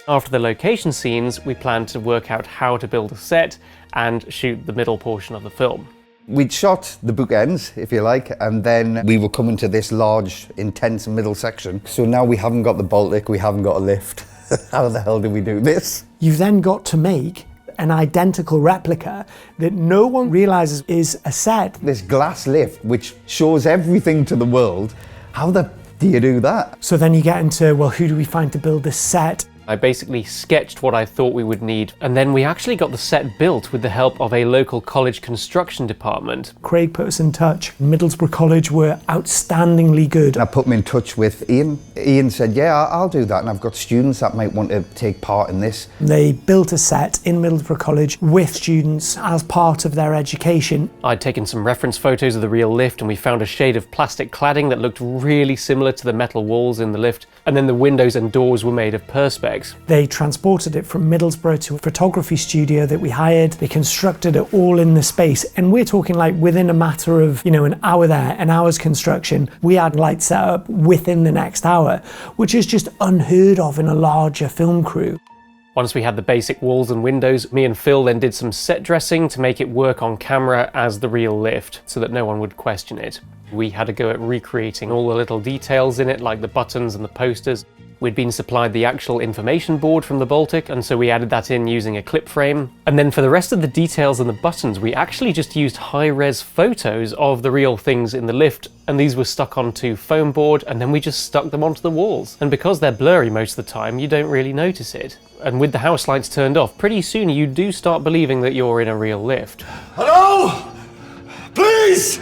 After the location scenes, we planned to work out how to build a set and shoot the middle portion of the film. We'd shot the bookends, if you like, and then we were coming to this large, intense middle section. So now we haven't got the Baltic, we haven't got a lift. How the hell do we do this? You've then got to make an identical replica that no one realizes is a set. This glass lift, which shows everything to the world, how the do you do that? So then you get into, well, who do we find to build this set? I basically sketched what I thought we would need, and then we actually got the set built with the help of a local college construction department. Craig put us in touch. Middlesbrough College were outstandingly good. I put them in touch with Ian. Ian said, yeah, I'll do that, and I've got students that might want to take part in this. They built a set in Middlesbrough College with students as part of their education. I'd taken some reference photos of the real lift, and we found a shade of plastic cladding that looked really similar to the metal walls in the lift, and then the windows and doors were made of perspex. They transported it from Middlesbrough to a photography studio that we hired. They constructed it all in the space, and we're talking like within a matter of, an hour there, an hour's construction. We had lights set up within the next hour, which is just unheard of in a larger film crew. Once we had the basic walls and windows, me and Phil then did some set dressing to make it work on camera as the real lift, so that no one would question it. We had a go at recreating all the little details in it, like the buttons and the posters. We'd been supplied the actual information board from the Baltic, and so we added that in using a clip frame. And then for the rest of the details and the buttons, we actually just used high-res photos of the real things in the lift, and these were stuck onto foam board, and then we just stuck them onto the walls. And because they're blurry most of the time, you don't really notice it. And with the house lights turned off, pretty soon you do start believing that you're in a real lift. Hello? Please!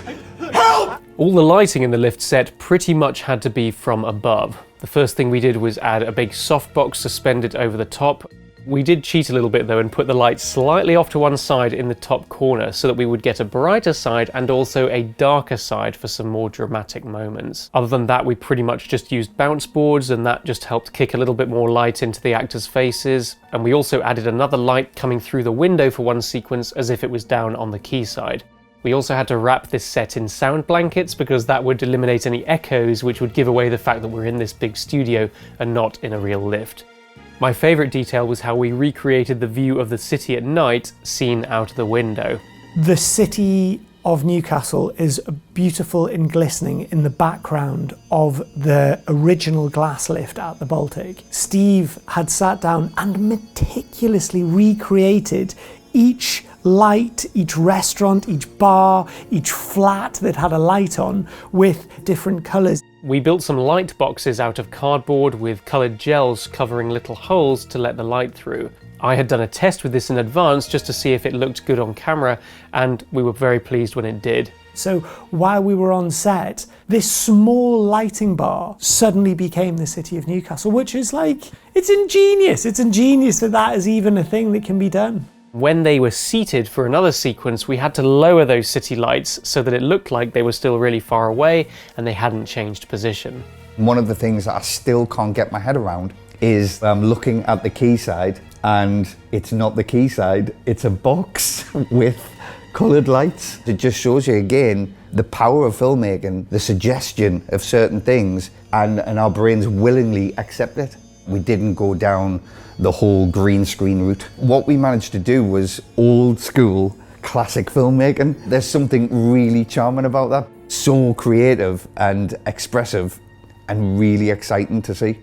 Help! All the lighting in the lift set pretty much had to be from above. The first thing we did was add a big softbox suspended over the top. We did cheat a little bit though and put the light slightly off to one side in the top corner so that we would get a brighter side and also a darker side for some more dramatic moments. Other than that, we pretty much just used bounce boards, and that just helped kick a little bit more light into the actors' faces. And we also added another light coming through the window for one sequence as if it was down on the quayside. We also had to wrap this set in sound blankets because that would eliminate any echoes, which would give away the fact that we're in this big studio and not in a real lift. My favourite detail was how we recreated the view of the city at night seen out the window. The city of Newcastle is beautiful and glistening in the background of the original glass lift at the Baltic. Steve had sat down and meticulously recreated each light, each restaurant, each bar, each flat that had a light on with different colours. We built some light boxes out of cardboard with coloured gels covering little holes to let the light through. I had done a test with this in advance just to see if it looked good on camera, and we were very pleased when it did. So while we were on set, this small lighting bar suddenly became the city of Newcastle, which is like, it's ingenious. It's ingenious that that is even a thing that can be done. When they were seated for another sequence, we had to lower those city lights so that it looked like they were still really far away and they hadn't changed position. One of the things that I still can't get my head around is looking at the quayside, and it's not the quayside, it's a box with coloured lights. It just shows you again the power of filmmaking, the suggestion of certain things, and our brains willingly accept it. We didn't go down the whole green screen route. What we managed to do was old school classic filmmaking. There's something really charming about that. So creative and expressive and really exciting to see.